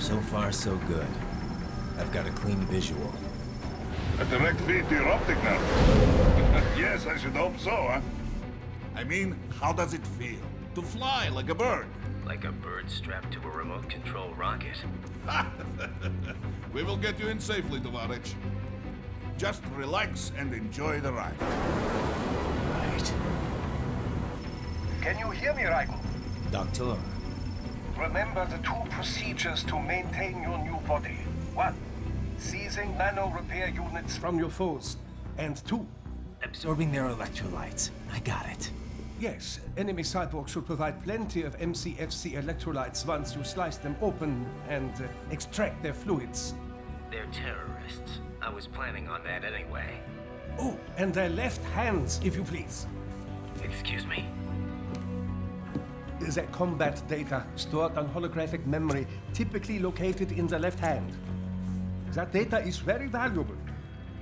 So far, so good. I've got a clean visual. A direct feed to your optic nerve. Yes, I should hope so, huh? I mean, how does it feel? To fly like a bird? Like a bird strapped to a remote control rocket. We will get you in safely, Tovarich. Just relax and enjoy the ride. Right. Can you hear me, Raiden? Doctor. Remember the 2 procedures to maintain your new body. 1. Seizing nano repair units from your foes. And 2. Absorbing their electrolytes. I got it. Yes, enemy cyborgs should provide plenty of MCFC electrolytes once you slice them open and extract their fluids. They're terrorists. I was planning on that anyway. Oh, and their left hands, if you please. Excuse me? Their combat data stored on holographic memory, typically located in the left hand. That data is very valuable.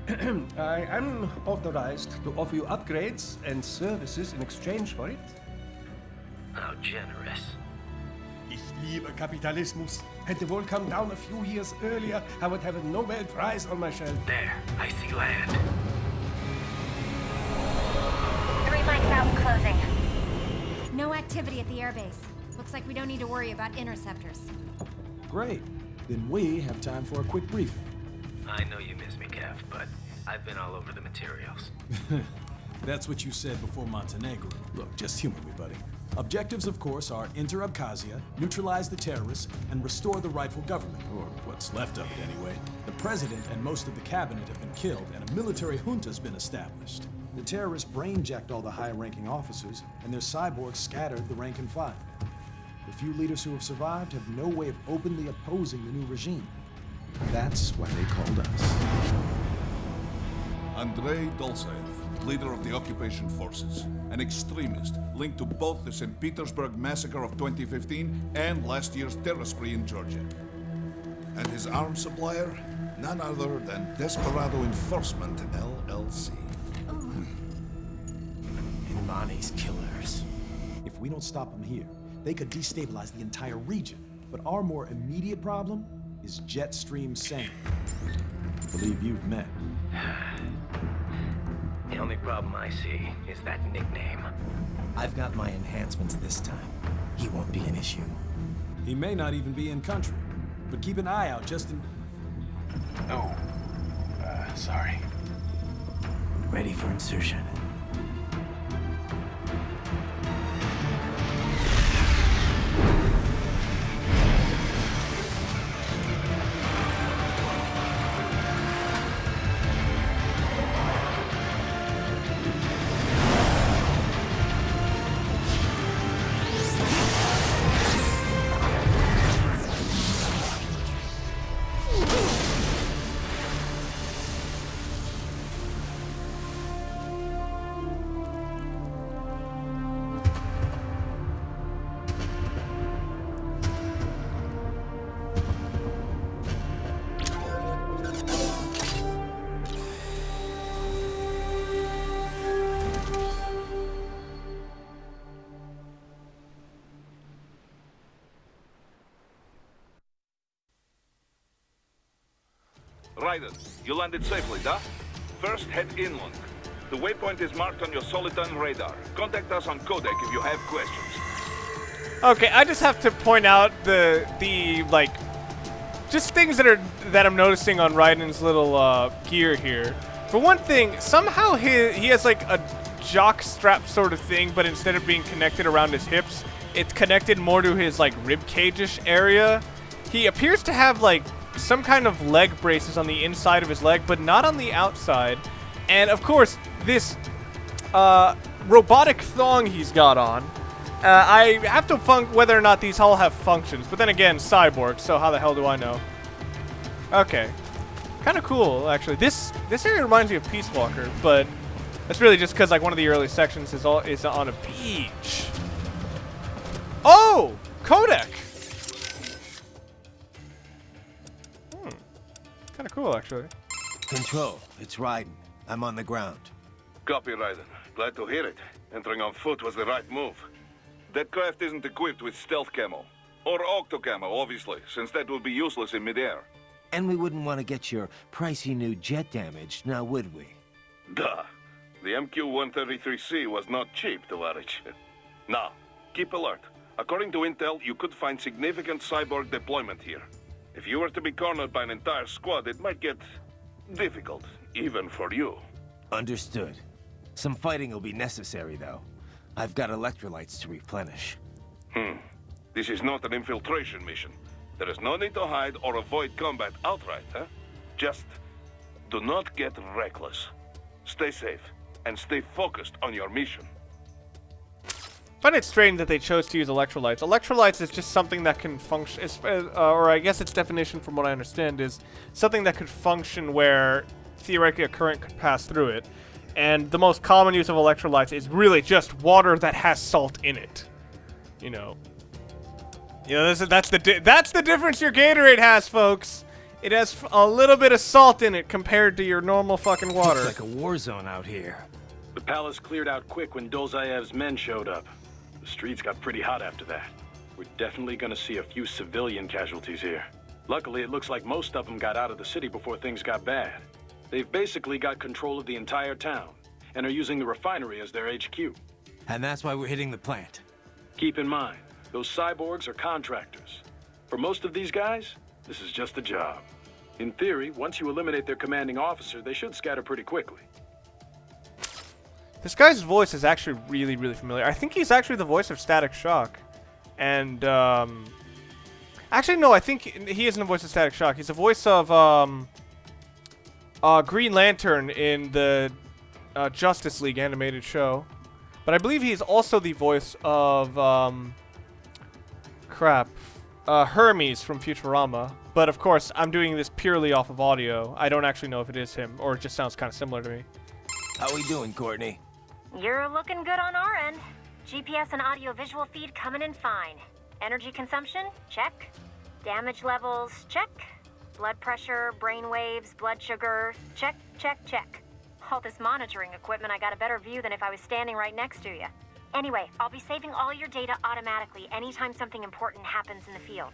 I am authorized to offer you upgrades and services in exchange for it. How generous. Ich liebe Kapitalismus. Had the wall come down a few years earlier, I would have a Nobel Prize on my shelf. There, I see land. 3 mics out and closing. No activity at the airbase. Looks like we don't need to worry about interceptors. Great. Then we have time for a quick briefing. I know you miss me, Kev, but I've been all over the materials. That's what you said before Montenegro. Look, just humor me, buddy. Objectives, of course, are enter Abkhazia, neutralize the terrorists, and restore the rightful government, or what's left of it anyway. The president and most of the cabinet have been killed, and a military junta's been established. The terrorists brain-jacked all the high-ranking officers, and their cyborgs scattered the rank and file. The few leaders who have survived have no way of openly opposing the new regime. That's why they called us. Andrei Dolzaev, leader of the occupation forces, an extremist linked to both the St. Petersburg massacre of 2015 and last year's terror spree in Georgia. And his arms supplier, none other than Desperado Enforcement, LLC. Imani's killers. If we don't stop them here, they could destabilize the entire region. But our more immediate problem is Jetstream Sane. I believe you've met. The only problem I see is that nickname. I've got my enhancements this time. He won't be an issue. He may not even be in country, but keep an eye out just in... Oh, sorry. Ready for insertion. Raiden, you landed safely, da? First, head inland. The waypoint is marked on your Soliton radar. Contact us on Codec if you have questions. Okay, I just have to point out the like, just things that I'm noticing on Raiden's little gear here. For one thing, somehow he has like a jock strap sort of thing, but instead of being connected around his hips, it's connected more to his like rib cage-ish area. He appears to have like some kind of leg braces on the inside of his leg, but not on the outside. And of course, this robotic thong he's got on. I have to whether or not these all have functions, but then again, cyborg, so how the hell do I know? Okay, kind of cool actually. This area reminds me of Peace Walker, but that's really just because like one of the early sections is on a beach. Oh, codec. Kind of cool, actually. Control, it's Raiden. I'm on the ground. Copy, Raiden. Glad to hear it. Entering on foot was the right move. That craft isn't equipped with stealth camo. Or octocamo, obviously, since that will be useless in midair. And we wouldn't want to get your pricey new jet damaged, now would we? Duh. The MQ-133C was not cheap, Tovarich. Now, keep alert. According to intel, you could find significant cyborg deployment here. If you were to be cornered by an entire squad, it might get difficult, even for you. Understood. Some fighting will be necessary, though. I've got electrolytes to replenish. This is not an infiltration mission. There is no need to hide or avoid combat outright, huh? Just do not get reckless. Stay safe, and stay focused on your mission. I find it strange that they chose to use electrolytes. Electrolytes is just something that can function, or I guess its definition from what I understand is something that could function where theoretically a current could pass through it. And the most common use of electrolytes is really just water that has salt in it. You know, that's the difference your Gatorade has, folks. It has a little bit of salt in it compared to your normal fucking water. Looks like a war zone out here. The palace cleared out quick when Dolzayev's men showed up. The streets got pretty hot after that. We're definitely gonna see a few civilian casualties here. Luckily, it looks like most of them got out of the city before things got bad. They've basically got control of the entire town, and are using the refinery as their HQ. And that's why we're hitting the plant. Keep in mind, those cyborgs are contractors. For most of these guys, this is just a job. In theory, once you eliminate their commanding officer, they should scatter pretty quickly. This guy's voice is actually really, really familiar. I think he's actually the voice of Static Shock. And, actually, no, I think he isn't the voice of Static Shock. He's the voice of, Green Lantern in the Justice League animated show. But I believe he's also the voice of, Hermes from Futurama. But, of course, I'm doing this purely off of audio. I don't actually know if it is him, or it just sounds kind of similar to me. How we doing, Courtney? You're looking good on our end. GPS and audio-visual feed coming in fine. Energy consumption? Check. Damage levels? Check. Blood pressure, brain waves, blood sugar? Check, check, check. All this monitoring equipment, I got a better view than if I was standing right next to you. Anyway, I'll be saving all your data automatically anytime something important happens in the field.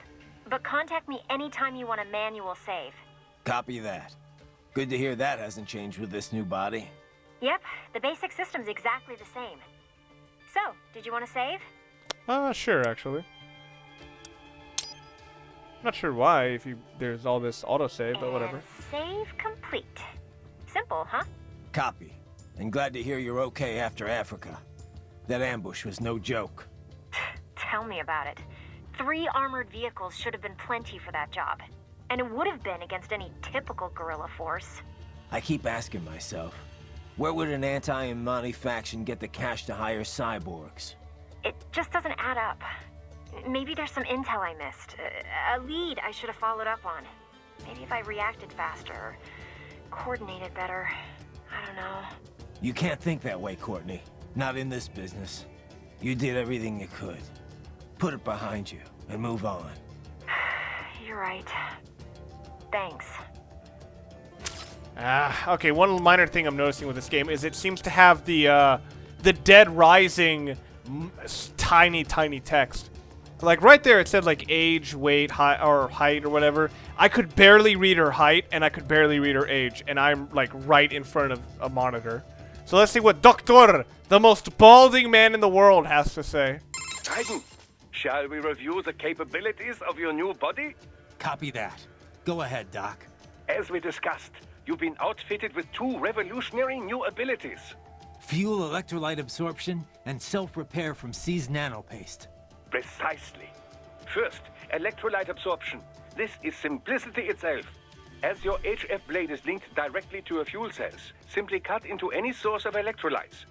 But contact me anytime you want a manual save. Copy that. Good to hear that hasn't changed with this new body. Yep, the basic system's exactly the same. So, did you want to save? Sure, actually. Not sure why, if there's all this autosave, but whatever. Save complete. Simple, huh? Copy. And glad to hear you're okay after Africa. That ambush was no joke. Tell me about it. 3 armored vehicles should have been plenty for that job. And it would have been against any typical guerrilla force. I keep asking myself, where would an anti-Imani faction get the cash to hire cyborgs? It just doesn't add up. Maybe there's some intel I missed. A lead I should have followed up on. Maybe if I reacted faster, or coordinated better. I don't know. You can't think that way, Courtney. Not in this business. You did everything you could. Put it behind you and move on. You're right. Thanks. Okay, one minor thing I'm noticing with this game is it seems to have the Dead Rising tiny text. Like right there it said like age, weight, height or whatever. I could barely read her height and I could barely read her age, and I'm like right in front of a monitor. So let's see what Doctor, the most balding man in the world, has to say. Titan, shall we review the capabilities of your new body? Copy that. Go ahead, Doc. As we discussed, you've been outfitted with 2 revolutionary new abilities. Fuel electrolyte absorption and self-repair from C's nanopaste. Precisely. First, electrolyte absorption. This is simplicity itself. As your HF blade is linked directly to your fuel cells, simply cut into any source of electrolytes.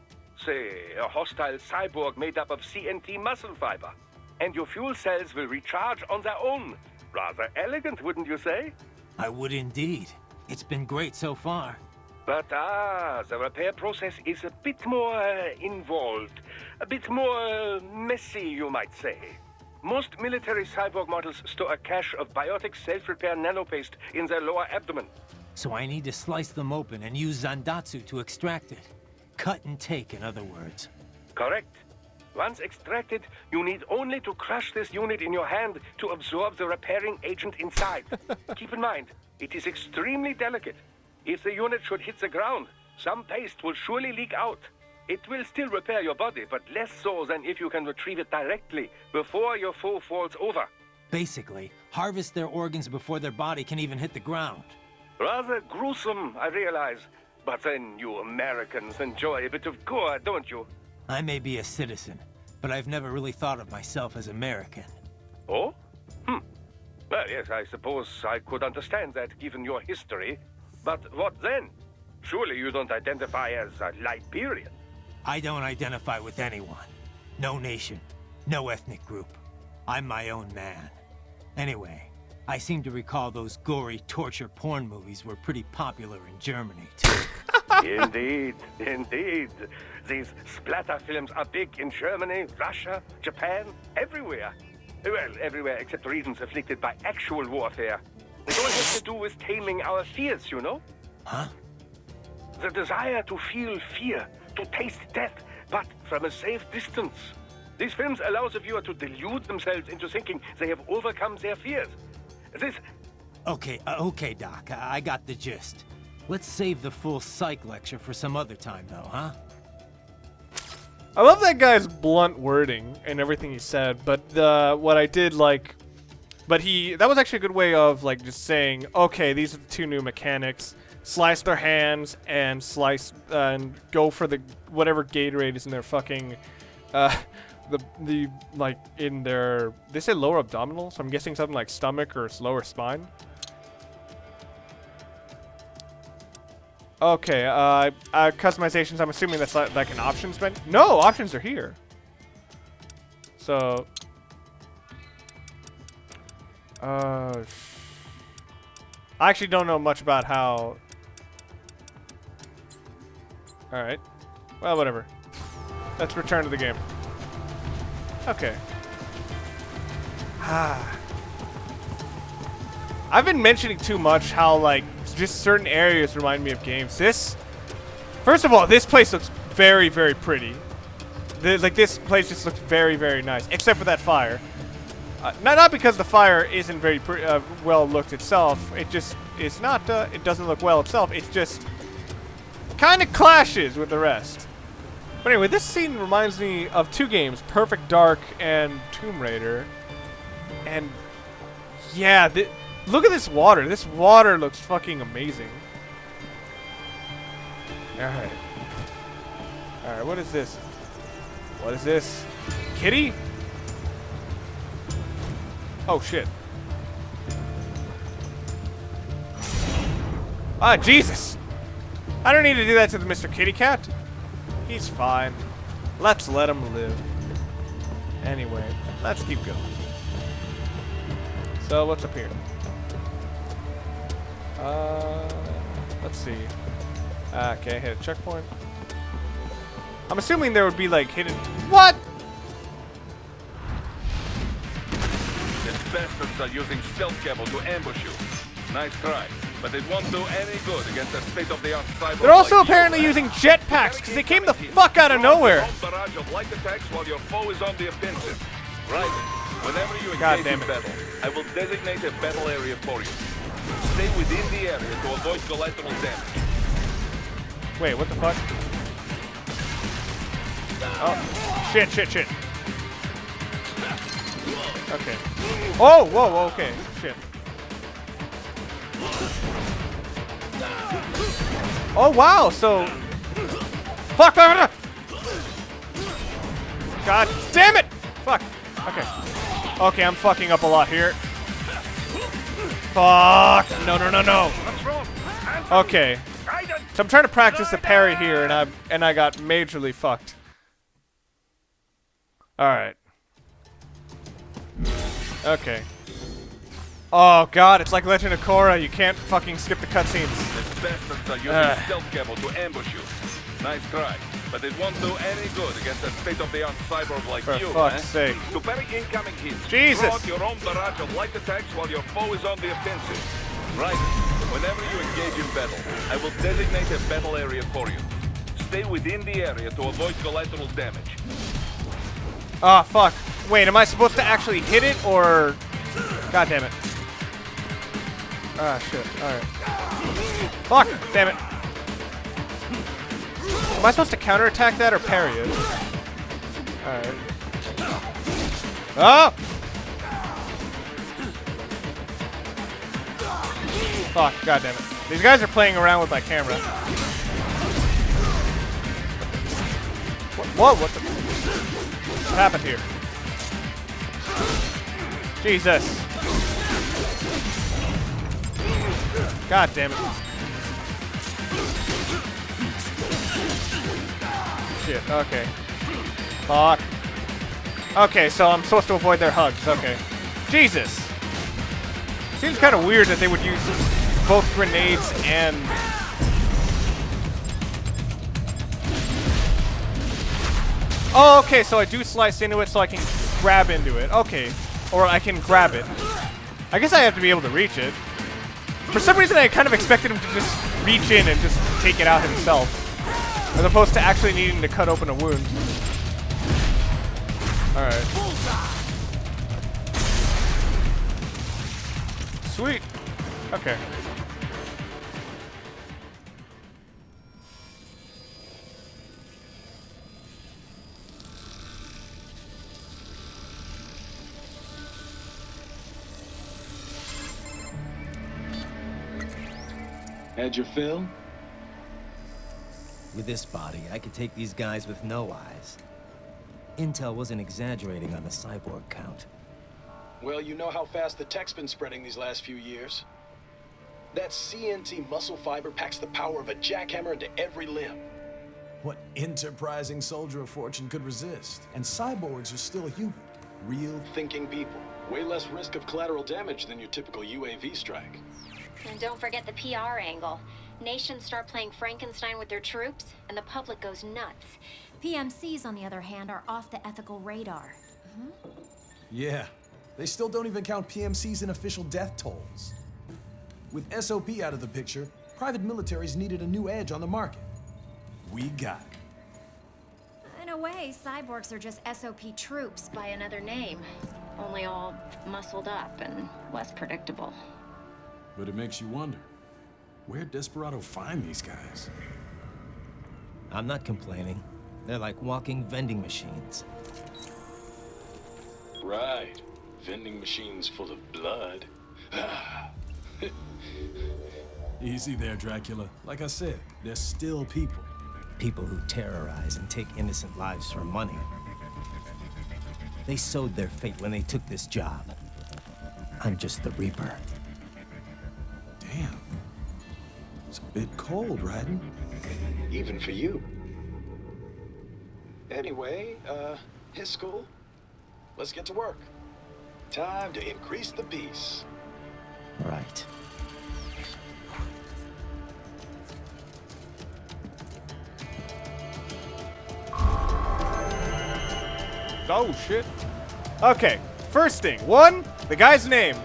Say, a hostile cyborg made up of CNT muscle fiber. And your fuel cells will recharge on their own. Rather elegant, wouldn't you say? I would indeed. It's been great so far. But the repair process is a bit more involved. A bit more messy, you might say. Most military cyborg models store a cache of biotic self-repair nanopaste in their lower abdomen. So I need to slice them open and use Zandatsu to extract it. Cut and take, in other words. Correct. Once extracted, you need only to crush this unit in your hand to absorb the repairing agent inside. Keep in mind, it is extremely delicate. If the unit should hit the ground, some paste will surely leak out. It will still repair your body, but less so than if you can retrieve it directly before your foe falls over. Basically, harvest their organs before their body can even hit the ground. Rather gruesome, I realize. But then you Americans enjoy a bit of gore, don't you? I may be a citizen, but I've never really thought of myself as American. Oh? Well, yes, I suppose I could understand that given your history. But what then? Surely you don't identify as a Liberian. I don't identify with anyone. No nation, no ethnic group. I'm my own man. Anyway, I seem to recall those gory torture porn movies were pretty popular in Germany, too. Indeed, indeed. These splatter films are big in Germany, Russia, Japan, everywhere. Well, everywhere except regions afflicted by actual warfare. It all has to do with taming our fears, you know? Huh? The desire to feel fear, to taste death, but from a safe distance. These films allow the viewer to delude themselves into thinking they have overcome their fears. This... Okay, Doc, I got the gist. Let's save the full psych lecture for some other time, though, huh? I love that guy's blunt wording and everything he said, but what I did like... that was actually a good way of, like, just saying, okay, these are the two new mechanics. Slice their hands and slice, and go for the, whatever Gatorade is in their fucking, like, in their, they say lower abdominal, so I'm guessing something like stomach or lower spine. Okay, customizations, I'm assuming that's like an options menu. No, options are here. So, I actually don't know much about how. Alright. Well, whatever. Let's return to the game. Okay. I've been mentioning too much how, like, just certain areas remind me of games. First of all, this place looks very, very pretty. This place just looks very, very nice. Except for that fire. Not because the fire isn't very well looked itself. It just is not. It doesn't look well itself. It's just kind of clashes with the rest. But anyway, this scene reminds me of two games: Perfect Dark and Tomb Raider. And yeah, look at this water. This water looks fucking amazing. All right. All right. What is this? What is this? Kitty? Oh, shit. Ah, Jesus! I don't need to do that to the Mr. Kitty Cat. He's fine. Let's let him live. Anyway, let's keep going. So, what's up here? Let's see. Okay, hit a checkpoint. I'm assuming there would be, like, hidden... What?! Bastards are using stealth cable to ambush you. Nice try, but it won't do any good against a state-of-the-art cyber. They're also apparently using jetpacks because they came the fuck out of nowhere. Barrage of light attacks while your foe is on the offensive. Right. Whenever you engage in battle, I will designate a battle area for you. Stay within the area to avoid collateral damage. Wait, what the fuck? Oh, shit. Okay. Oh, whoa, okay. Shit. Oh, wow, so... Fuck! God damn it! Fuck. Okay. Okay, I'm fucking up a lot here. Fuck! No. Okay. So I'm trying to practice the parry here, and I got majorly fucked. Alright. Okay. Oh god, it's like Legend of Korra. You can't fucking skip the cutscenes. The bastards are using stealth cable to ambush you. Nice try, but it won't do any good against a state-of-the-art cyborg like you. For fuck's sake. To parry incoming hits, Jesus! throw out your own barrage of light attacks while your foe is on the offensive. Right. Whenever you engage in battle, I will designate a battle area for you. Stay within the area to avoid collateral damage. Oh, fuck. Wait, am I supposed to actually hit it, or... God damn it. Ah, shit. Alright. Fuck! Damn it. Am I supposed to counterattack that or parry it? Alright. Oh! Fuck, god damn it. These guys are playing around with my camera. What the? What happened here? Jesus. God damn it. Shit, okay. Fuck. Okay, so I'm supposed to avoid their hugs, okay. Jesus! Seems kind of weird that they would use both grenades and... Oh, okay, so I do slice into it so I can grab into it. Okay. Or I can grab it. I guess I have to be able to reach it. For some reason, I kind of expected him to just reach in and just take it out himself, as opposed to actually needing to cut open a wound. Alright. Sweet. Okay. Had your fill? With this body, I could take these guys with no eyes. Intel wasn't exaggerating on the cyborg count. Well, you know how fast the tech's been spreading these last few years. That CNT muscle fiber packs the power of a jackhammer into every limb. What enterprising soldier of fortune could resist? And cyborgs are still human. Real Thinking people. Way less risk of collateral damage than your typical UAV strike. And don't forget the PR angle. Nations start playing Frankenstein with their troops, and the public goes nuts. PMCs, on the other hand, are off the ethical radar. Yeah. They still don't even count PMCs in official death tolls. With SOP out of the picture, private militaries needed a new edge on the market. We got it. In a way, cyborgs are just SOP troops by another name. Only all muscled up and less predictable. But it makes you wonder, where'd Desperado find these guys? I'm not complaining. They're like walking vending machines. Right. Vending machines full of blood. Easy there, Dracula. Like I said, they're still people. People who terrorize and take innocent lives for money. They sowed their fate when they took this job. I'm just the Reaper. Damn. It's a bit cold, Raiden. Even for you. Anyway, his school. Let's get to work. Time to increase the peace. Right. Oh, shit. Okay, first thing. One, the guy's name.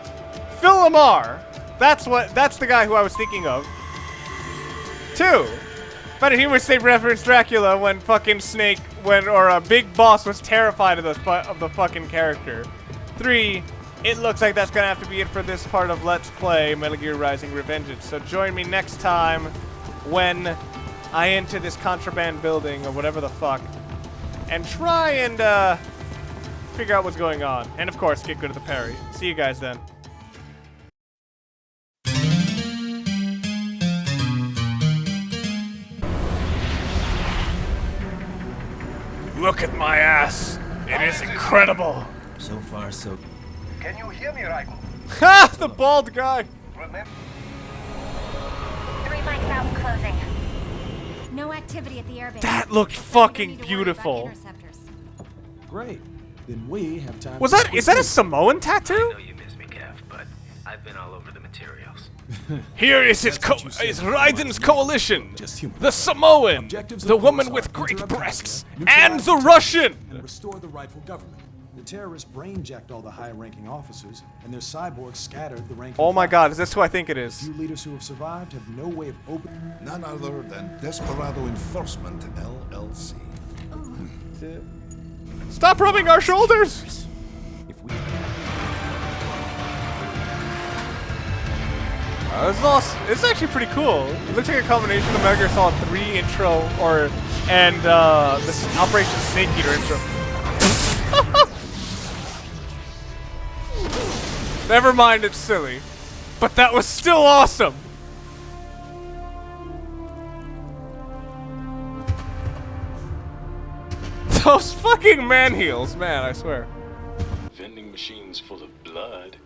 Phil Lamar. That's the guy who I was thinking of. Two, found it humorous they referenced Dracula when fucking Snake, Big Boss was terrified of the fucking character. Three, it looks like that's gonna have to be it for this part of Let's Play Metal Gear Rising: Revengeance. So join me next time when I enter this contraband building or whatever the fuck, and try and figure out what's going on. And of course, get good at the parry. See you guys then. Look at my ass. It is incredible. So far, so... Can you hear me, Raiden? Ha! The bald guy. Remember? 3 mics out and closing. No activity at the airbase. That looked So you don't fucking need to worry beautiful. about interceptors. Great. Then we have time. Was that? Is that a Samoan tattoo? I know you miss me, Kev, but I've been all over the materials. Here is That's what you said is before, Raiden's Martin. coalition. Just human. The Samoan, Objectives, of the course, woman are with great interrupt breasts, Africa, and neutralize the terrorists, Russian. and restore the rightful government. The terrorists brain-jacked all the high-ranking officers, and their cyborgs scattered the ranking. Oh my file. God, is this who I think it The is? few leaders who have survived have no way of opening. None other than Desperado Enforcement, LLC. Stop rubbing our shoulders! If we This is awesome. It's actually pretty cool. It looks like a combination of Metal Gear Solid 3 intro and this Operation Snake Eater intro. Never mind, it's silly. But that was still awesome! Those fucking man heels, man, I swear. Vending machines full of blood.